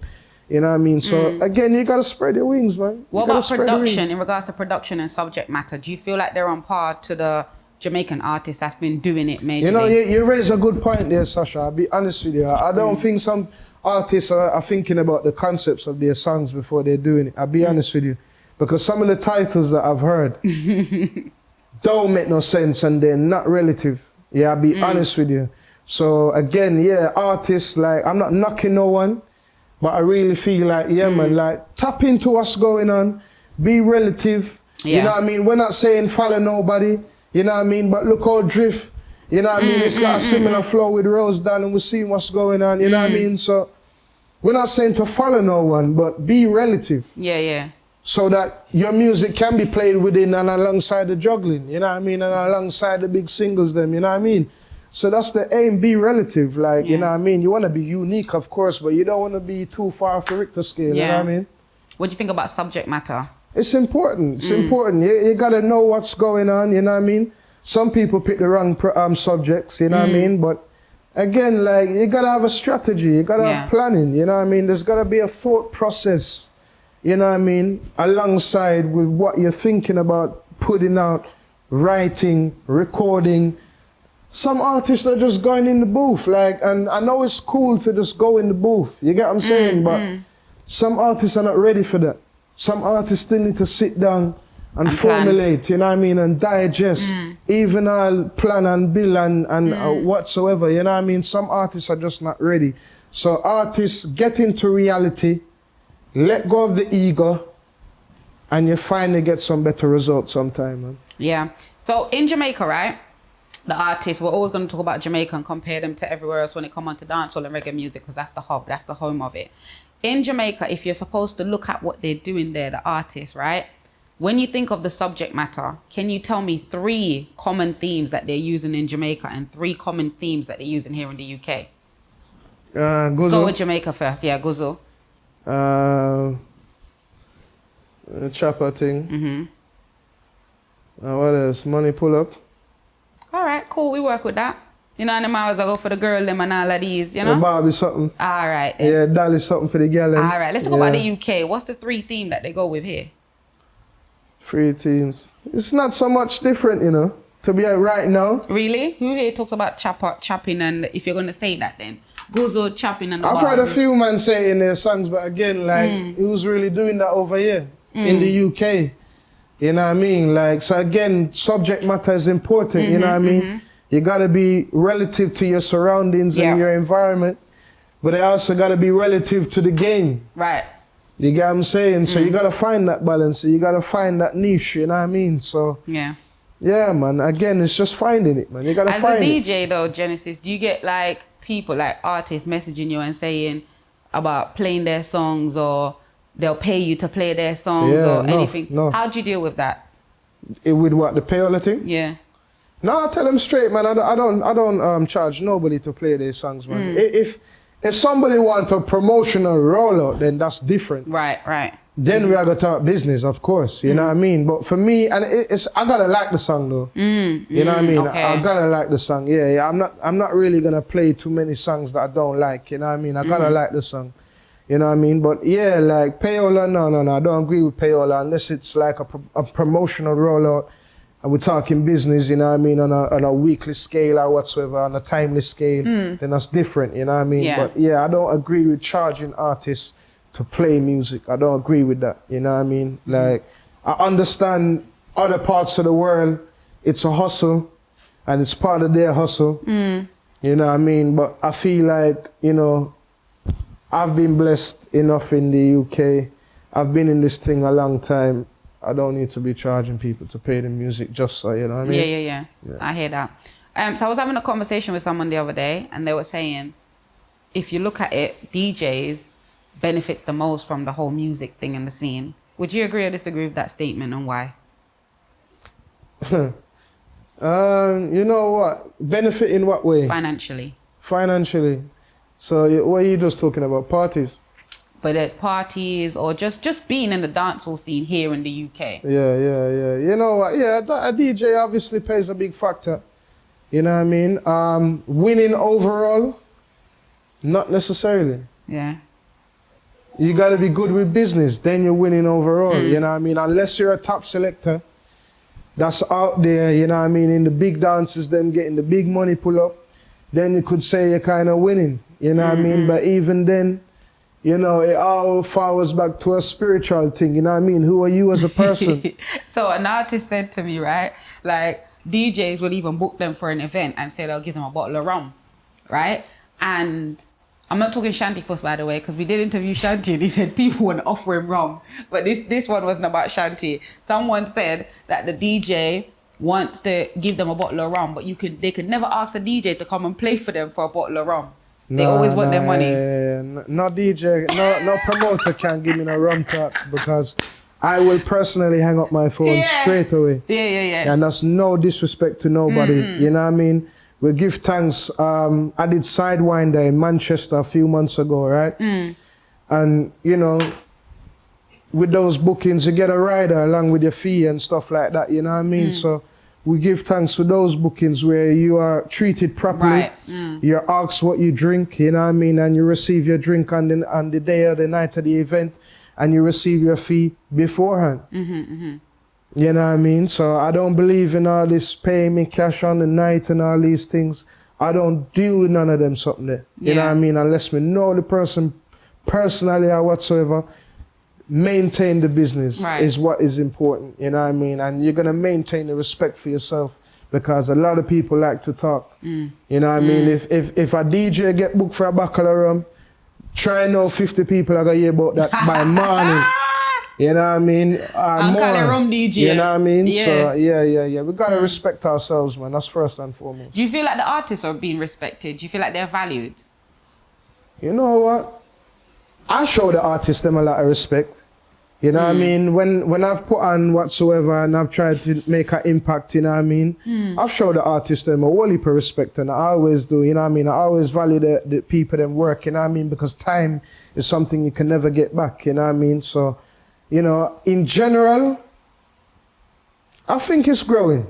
you know what I mean? So, again, you got to spread your wings, man. What about production, in regards to production and subject matter? Do you feel like they're on par to the Jamaican artist that's been doing it majorly? You know, you raise a good point there, Sasha. I'll be honest with you. I don't think some artists are thinking about the concepts of their songs before they're doing it. I'll be honest with you. Because some of the titles that I've heard don't make no sense and they're not relative. Yeah, I'll be honest with you. So again, artists, like, I'm not knocking no one, but I really feel like, man, like, tap into what's going on, be relative. You know what I mean? We're not saying follow nobody. You know what I mean? But look how Drift, you know what I mean? It's got a similar flow with Rose Down and we're seeing what's going on, you know what I mean? So we're not saying to follow no one, but be relative. So that your music can be played within and alongside the juggling, you know what I mean? And alongside the big singles, you know what I mean? So that's the aim, be relative, like, you know what I mean? You want to be unique, of course, but you don't want to be too far off the Richter scale, you know what I mean? What do you think about subject matter? It's important. It's important. You got to know what's going on, you know what I mean? Some people pick the wrong subjects, you know what I mean? But again, like, you got to have a strategy. You got to have planning, you know what I mean? There's got to be a thought process, you know what I mean? Alongside with what you're thinking about putting out, writing, recording. Some artists are just going in the booth, like, and I know it's cool to just go in the booth. You get what I'm saying? But some artists are not ready for that. Some artists still need to sit down and formulate, you know what I mean, and digest, even all plan and bill and whatsoever, you know what I mean? Some artists are just not ready. So artists get into reality, let go of the ego, and you finally get some better results sometime, man. Yeah. So in Jamaica, right, the artists, we're always going to talk about Jamaica and compare them to everywhere else when it comes on to dancehall and reggae music, because that's the hub, that's the home of it. In Jamaica, if you're supposed to look at what they're doing there, the artists, right? When you think of the subject matter, can you tell me 3 common themes that they're using in Jamaica and 3 common themes that they're using here in the UK? Let's go with Jamaica first. Yeah, Guzo. Chopper thing. What else? Money pull up. All right, cool. We work with that. You know, and them hours I go for the girl them and all of these, you know? The Barbie something. All right. Yeah, Dolly something for the girl. All right, let's talk about the UK. What's the 3 themes that they go with here? 3 themes. It's not so much different, you know, to be right now. Really? Who here talks about chopping and if you're going to say that then? Guzo, chopping and the I've heard a few men say it in their songs, but again, like, who's really doing that over here in the UK? You know what I mean? Like, so again, subject matter is important, you know what I mean? You gotta be relative to your surroundings and your environment, but it also gotta be relative to the game. Right. You get what I'm saying? So you gotta find that balance, you gotta find that niche, you know what I mean? So yeah, man, again, it's just finding it, man. You gotta find it. As a DJ though, Genesis, do you get like people, like artists messaging you and saying about playing their songs, or they'll pay you to play their songs or anything? No. How do you deal with that? With what, the payola thing? Yeah. No, I tell them straight, man. I don't charge nobody to play their songs, man. If somebody wants a promotional rollout, then that's different. Right. Then we are gonna talk business, of course. You know what I mean? But for me, and I gotta like the song though. You know what I mean? Okay. I gotta like the song. Yeah. I'm not really gonna play too many songs that I don't like. You know what I mean? I gotta like the song. You know what I mean? But yeah, like payola, no. I don't agree with payola unless it's like a promotional rollout. And we're talking business, you know what I mean, on a weekly scale or whatsoever, on a timely scale, then that's different, you know what I mean? Yeah. But yeah, I don't agree with charging artists to play music. I don't agree with that, you know what I mean? Like, I understand other parts of the world, it's a hustle, and it's part of their hustle, you know what I mean? But I feel like, you know, I've been blessed enough in the UK. I've been in this thing a long time. I don't need to be charging people to pay the music just so, you know what I mean? Yeah. I hear that. So I was having a conversation with someone the other day, and they were saying, if you look at it, DJs benefits the most from the whole music thing in the scene. Would you agree or disagree with that statement, and why? You know what? Benefit in what way? Financially. Financially. So what are you just talking about? Parties? But at parties or just being in the dancehall scene here in the UK. Yeah. You know what? Yeah, a DJ obviously plays a big factor. You know what I mean? Winning overall, not necessarily. Yeah. You got to be good with business, then you're winning overall. You know what I mean? Unless you're a top selector that's out there, you know what I mean, in the big dances, them getting the big money pull up, then you could say you're kind of winning. You know what I mean? But even then, you know, it all falls back to a spiritual thing, you know what I mean? Who are you as a person? So an artist said to me, right, like DJs will even book them for an event and say they'll give them a bottle of rum, right? And I'm not talking Shanty Fuss, by the way, because we did interview Shanty and he said people want to offer him rum. But this one wasn't about Shanty. Someone said that the DJ wants to give them a bottle of rum, but they could never ask a DJ to come and play for them for a bottle of rum. They always want their money. No DJ, no promoter can give me no rum talk, because I will personally hang up my phone straight away. Yeah. And that's no disrespect to nobody. You know what I mean? We give thanks. I did Sidewinder in Manchester a few months ago, right? And you know, with those bookings, you get a rider along with your fee and stuff like that. You know what I mean? So we give thanks for those bookings where you are treated properly. You're asked what you drink, you know what I mean, and you receive your drink on the day or the night of the event, and you receive your fee beforehand. You know what I mean? So I don't believe in all this paying me cash on the night and all these things. I don't deal with none of them something there. You know what I mean? Unless we know the person personally or whatsoever. Maintain the business is what is important, you know what I mean? And you're gonna maintain the respect for yourself, because a lot of people like to talk. You know what I mean? If a DJ get booked for a bottle of rum, try and know 50 people are gonna hear about that by morning. You know what I mean? I'm calling rum DJ. You know what I mean? So yeah. We gotta respect ourselves, man. That's first and foremost. Do you feel like the artists are being respected? Do you feel like they're valued? You know what? I show the artists them a lot of respect. You know what I mean? When I've put on whatsoever and I've tried to make an impact, you know what I mean? I've showed the artists them a whole heap of respect, and I always do, you know what I mean? I always value the people them work, you know what I mean? Because time is something you can never get back, you know what I mean? So, you know, in general, I think it's growing.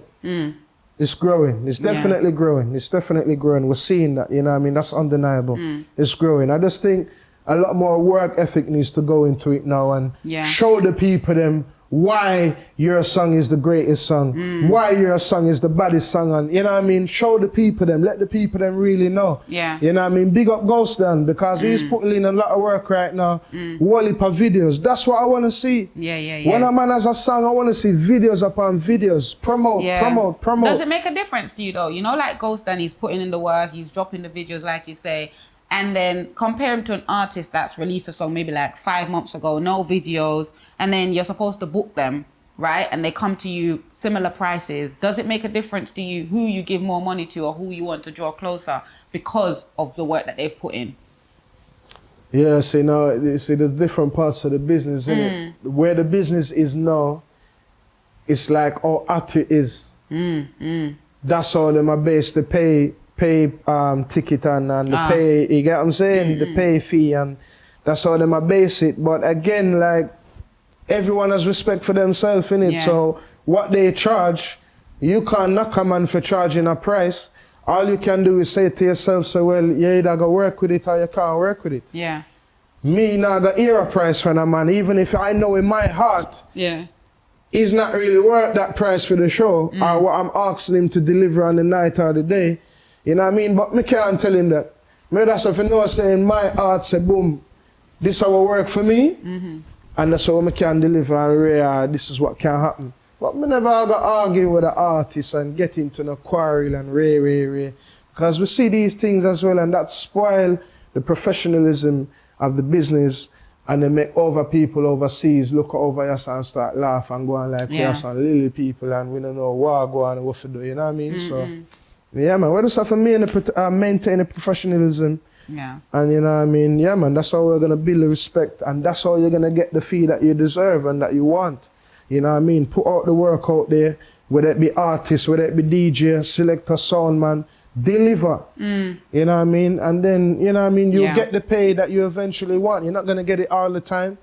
It's growing. It's definitely growing. It's definitely growing. We're seeing that, you know what I mean? That's undeniable. It's growing. I just think a lot more work ethic needs to go into it now and show the people them why your song is the greatest song, why your song is the baddest song, and you know what I mean, show the people them, let the people them really know. Yeah. You know what I mean, big up Ghost Dan, because he's putting in a lot of work right now, whole heap of videos. That's what I want to see. Yeah. When a man has a song, I want to see videos upon videos, promote. Does it make a difference to you though? You know, like Ghost Dan, he's putting in the work, he's dropping the videos like you say, and then compare him to an artist that's released a song maybe like 5 months ago, no videos, and then you're supposed to book them, right? And they come to you similar prices. Does it make a difference to you who you give more money to or who you want to draw closer because of the work that they've put in? Yeah, see now, the different parts of the business, innit? Where the business is now, it's like how arty is. That's all them are based to pay ticket and the pay, you get what I'm saying? The pay fee, and that's how them are base it. But again, like, everyone has respect for themselves, innit? Yeah. So what they charge, you can't knock a man for charging a price. All you can do is say to yourself, so well, you either go work with it or you can't work with it. Yeah. Me now go hear a price from a man, even if I know in my heart he's not really worth that price for the show, or what I'm asking him to deliver on the night or the day. You know what I mean? But me can't tell him that. Me that's if you know, say in my heart, say boom, this how it work for me, and that's how I can deliver and this is what can happen. But me never go argue with the artist and get into no quarrel and ray. Because we see these things as well, and that spoil the professionalism of the business, and they make other people overseas look over us and start laugh and go on like we are some lily people and we don't know what go on and what to do, you know what I mean? So yeah, man, we just have to maintain the professionalism. Yeah. And you know what I mean? Yeah, man, that's how we're going to build the respect, and that's how you're going to get the fee that you deserve and that you want. You know what I mean? Put out the work out there, whether it be artist, whether it be DJ, selector, sound man, deliver. You know what I mean? And then, you know what I mean, you'll get the pay that you eventually want. You're not going to get it all the time,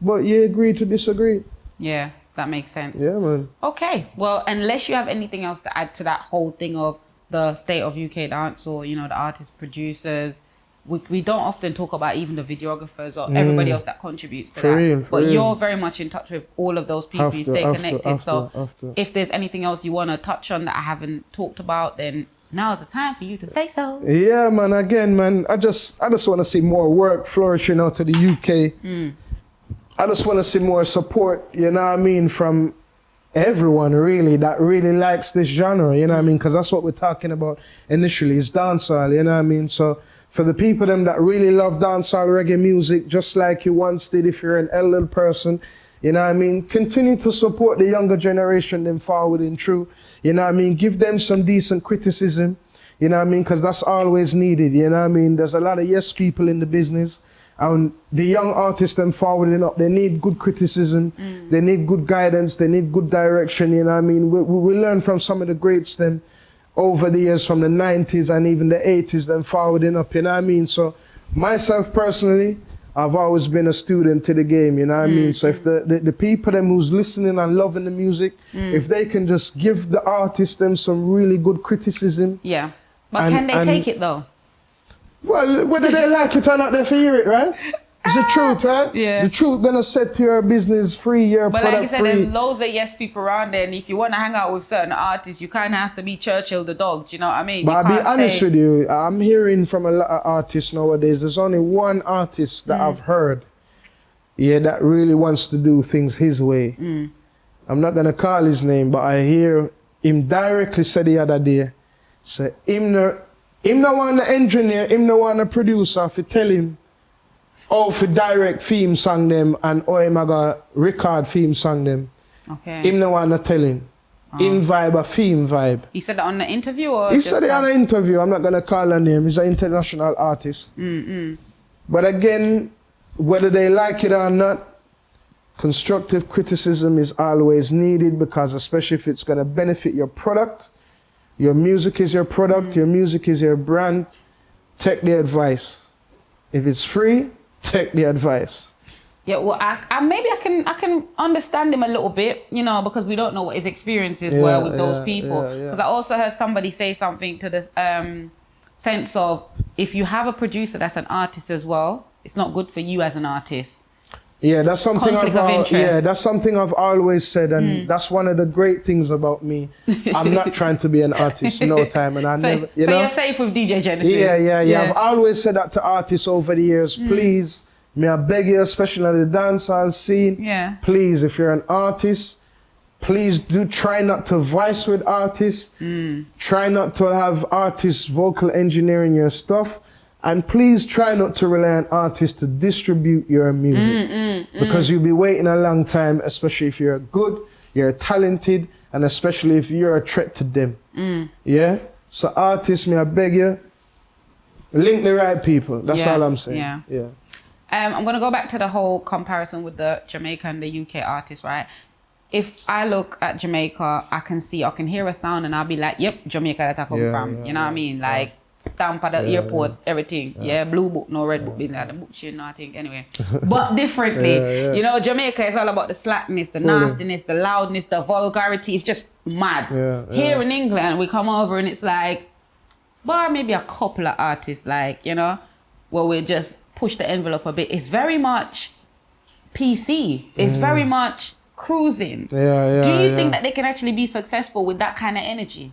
but you agree to disagree. Yeah, that makes sense. Yeah, man. Okay, well, unless you have anything else to add to that whole thing of the state of UK dance, or, you know, the artists, producers, we don't often talk about even the videographers or everybody else that contributes to that. But you're very much in touch with all of those people. You stay connected. So if there's anything else you want to touch on that I haven't talked about, then now is the time for you to say so. Yeah, man. Again, man, I just want to see more work flourishing out to the UK. I just want to see more support, you know what I mean, from everyone really that really likes this genre, you know what I mean, because that's what we're talking about initially, is dancehall, you know what I mean. So for the people them that really love dancehall reggae music, just like you once did if you're an elderly person, you know what I mean, continue to support the younger generation them forward and true, you know what I mean, give them some decent criticism, you know what I mean, because that's always needed, you know what I mean. There's a lot of yes people in the business, and the young artists them forwarding up, they need good criticism, they need good guidance, they need good direction, you know what I mean. We learn from some of the greats them over the years, from the 90s and even the 80s, them forwarding up, you know what I mean. So myself personally, I've always been a student to the game, you know what I mean. So if the people them who's listening and loving the music, if they can just give the artists them some really good criticism. Yeah, but can they take it though? Well, whether they like it or not, they hear it, right? It's the truth, right? Yeah. The truth gonna set your business free, your but product like you said, free. there's loads of yes people around there, and if you want to hang out with certain artists, you kind of have to be Churchill the dog. Do you know what I mean? But I'll be honest with you, I'm hearing from a lot of artists nowadays. There's only one artist that I've heard, that really wants to do things his way. I'm not gonna call his name, but I hear him directly say the other day, say him no want the engineer, him no want the producer to tell him how to direct theme song them and how him go record theme song them. Okay. Him no want to tell him. Him vibe a theme vibe. He said that on the interview, or he said it on an interview. I'm not gonna call her name. He's an international artist. But again, whether they like it or not, constructive criticism is always needed, because especially if it's gonna benefit your product. Your music is your product, your music is your brand. Take the advice. If it's free, take the advice. Yeah, well, maybe I can understand him a little bit, you know, because we don't know what his experiences were with those people. Because I also heard somebody say something to this sense of, if you have a producer that's an artist as well, it's not good for you as an artist. Yeah, that's something conflict of interest. Yeah, that's something I've always said, and that's one of the great things about me. I'm not trying to be an artist, no time, and I never. You know? You're safe with DJ Genesis. Yeah. I've always said that to artists over the years. Please, may I beg you, especially in the dancehall scene. Yeah. Please, if you're an artist, please do try not to vice with artists. Try not to have artists vocal engineering your stuff. And please try not to rely on artists to distribute your music. Because you'll be waiting a long time, especially if you're good, you're talented, and especially if you're a threat to them. Yeah? So artists, may I beg you, link the right people. That's all I'm saying. Yeah. I'm going to go back to the whole comparison with the Jamaica and the UK artists, right? If I look at Jamaica, I can hear a sound and I'll be like, yep, Jamaica that I come from. You know what I mean? Like, stamp at the airport, everything. Blue book, no red book, business. The book shit, no, I think, anyway. But differently, you know, Jamaica is all about the slackness, the nastiness, the loudness, the vulgarity. It's just mad. Here in England, we come over and it's like, bar maybe a couple of artists, like, you know, where we just push the envelope a bit. It's very much PC. It's very much cruising. Do you think that they can actually be successful with that kind of energy?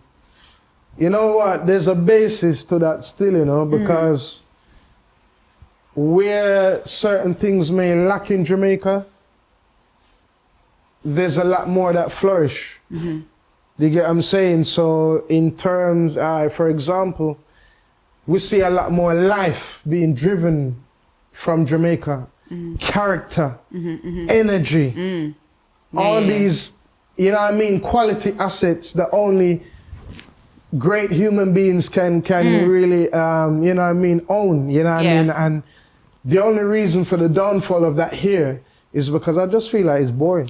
You know what? There's a basis to that still, you know, because where certain things may lack in Jamaica, there's a lot more that flourish. You get what I'm saying? So in terms, for example, we see a lot more life being driven from Jamaica. Character, energy, all these, you know what I mean, quality assets that only great human beings can really, you know what I mean, own, you know what I mean? And the only reason for the downfall of that here is because I just feel like it's boring.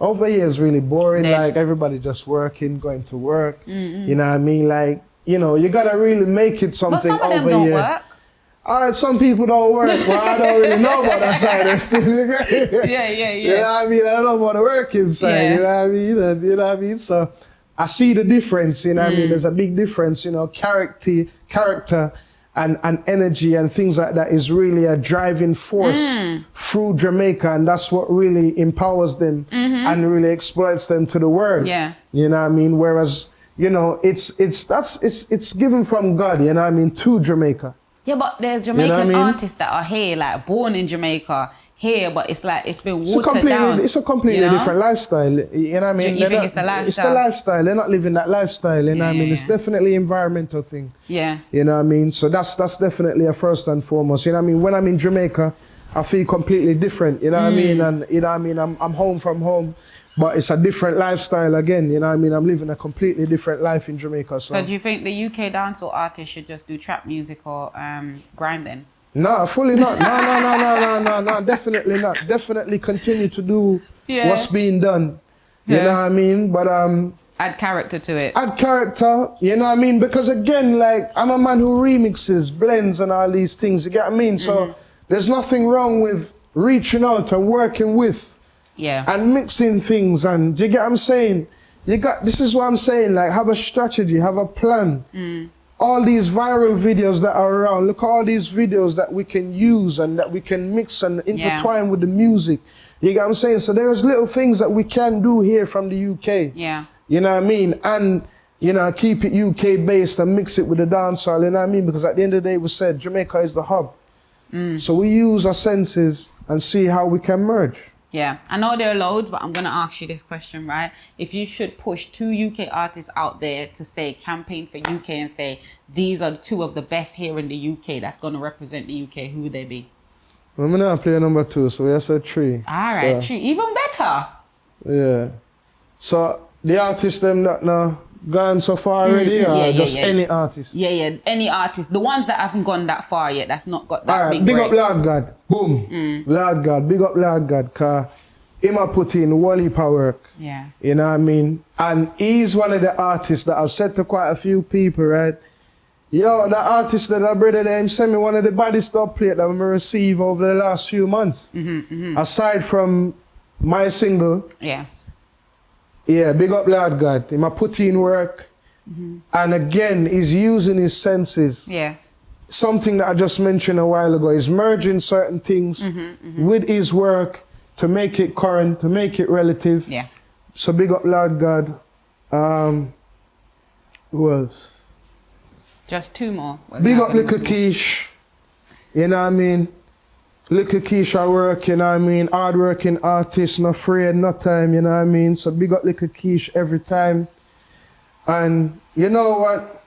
Over here is really boring, like everybody just working, going to work, you know what I mean? Like, you know, you gotta really make it something over here. But some of them don't work. All right, some people don't work. Well, I don't really know about that side. You know what I mean? I don't know about the working side, you know what I mean? You know what I mean? So I see the difference, you know what I mean? There's a big difference, you know, character and energy and things like that is really a driving force through Jamaica, and that's what really empowers them and really exploits them to the world. You know what I mean? Whereas, you know, it's given from God, you know what I mean, to Jamaica. Yeah, but there's Jamaican artists that are here, like born in Jamaica, here, but it's like it's been watered down. It's a completely different lifestyle. You know what I mean? You think it's the lifestyle? It's the lifestyle. They're not living that lifestyle. You know what I mean? It's definitely an environmental thing. You know what I mean? So that's definitely a first and foremost. You know what I mean? When I'm in Jamaica, I feel completely different. You know what I mean? And you know what I mean? I'm home from home, but it's a different lifestyle again. You know what I mean? I'm living a completely different life in Jamaica. So do you think the UK dancehall artists should just do trap music or grinding? No, fully not. No, definitely not. Definitely continue to do what's being done. You know what I mean? But add character to it. Add character, you know what I mean? Because again, like, I'm a man who remixes, blends and all these things, you get what I mean? So there's nothing wrong with reaching out and working with and mixing things, and do you get what I'm saying? This is what I'm saying, like, have a strategy, have a plan. All these viral videos that are around, look at all these videos that we can use and that we can mix and intertwine with the music. You get what I'm saying? So there's little things that we can do here from the UK. You know what I mean? And, you know, keep it UK based and mix it with the dancehall, you know what I mean? Because at the end of the day, we said Jamaica is the hub. So we use our senses and see how we can merge. I know there are loads, but I'm going to ask you this question, right? If you should push 2 UK artists out there to say campaign for UK and say, these are 2 of the best here in the UK that's going to represent the UK, who would they be? I'm going to play number 2, so we have said 3. All right, 3. Even better. Yeah. So the artists them that now gone so far already, or just any artist? Any artist. The ones that haven't gone that far yet, that's not got that big break. Big up Lord God. Boom. Lord God. Big up Lord God. Cause him a put in Wally power work. You know what I mean? And he's one of the artists that I've said to quite a few people, right? Yo, the artist that I brother them sent me one of the baddest upplate that I'm receive over the last few months. Aside from my single. Yeah, big up Lord God. Him a put in work. And again, he's using his senses. something that I just mentioned a while ago, is merging certain things with his work to make it current, to make it relative. Yeah. So big up Lord God. Who else? Just 2 more. Big up Little Quiche. You know what I mean? Little Quiche at work, you know what I mean? Hard-working artist, no afraid, no time, you know what I mean? So big up Little Quiche every time. And you know what?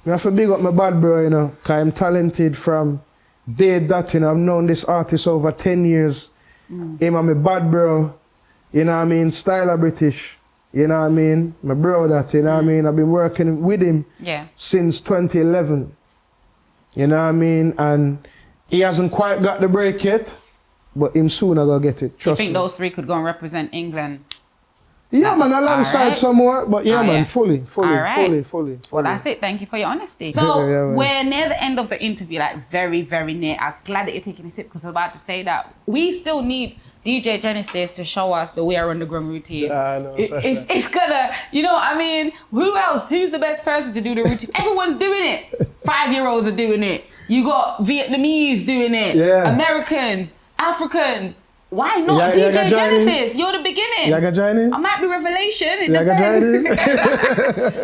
I have to big up my bad bro, you know, because I'm talented from day dot, you know. I've known this artist over 10 years. Him and my bad bro, you know what I mean? Styler British, you know what I mean? My bro that, you know what I mean? I've been working with him since 2011, you know what I mean? And he hasn't quite got the break yet, but him soon I gonna get it, trust me. You think those 3 could go and represent England? Yeah, man, alongside some more, but yeah, man, fully. Well, that's it. Thank you for your honesty. So we're near the end of the interview, like very, very near. I'm glad that you're taking a sip because I was about to say that we still need DJ Genesis to show us the We Are Underground routine. It's gonna, you know what I mean? Who else? Who's the best person to do the routine? Everyone's doing it. 5-year-olds are doing it. You got Vietnamese doing it. Yeah. Americans, Africans. Why not DJ Genesis? You're the beginning. Yaga joining? I might be Revelation. It depends.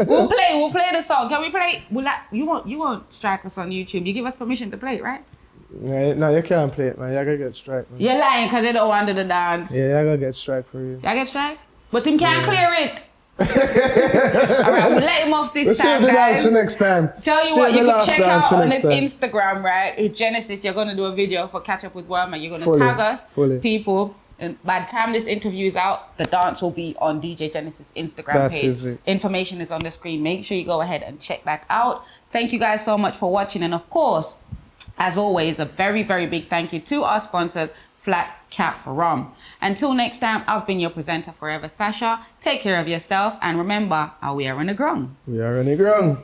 We'll play the song. Can we play? You won't strike us on YouTube. You give us permission to play it, right? No, you can't play it, man. Yaga get strike, man. You're lying because they don't want to do the dance. Yeah, Yaga get strike for you. Yaga get strike? But him can't clear it. All right, we'll let him off this time, guys. Dance for next time. Tell you what, you can check out on his Instagram, right? It's Genesis. You're going to do a video for Catch Up with WORLMAG. You're going to tag us, people. And by the time this interview is out, the dance will be on DJ Genesis' Instagram page. Information is on the screen. Make sure you go ahead and check that out. Thank you guys so much for watching. And of course, as always, a very, very big thank you to our sponsors, Flat Cap Rum. Until next time, I've been your presenter forever, Sasha. Take care of yourself, and remember, we are in a grung. We are in a grung.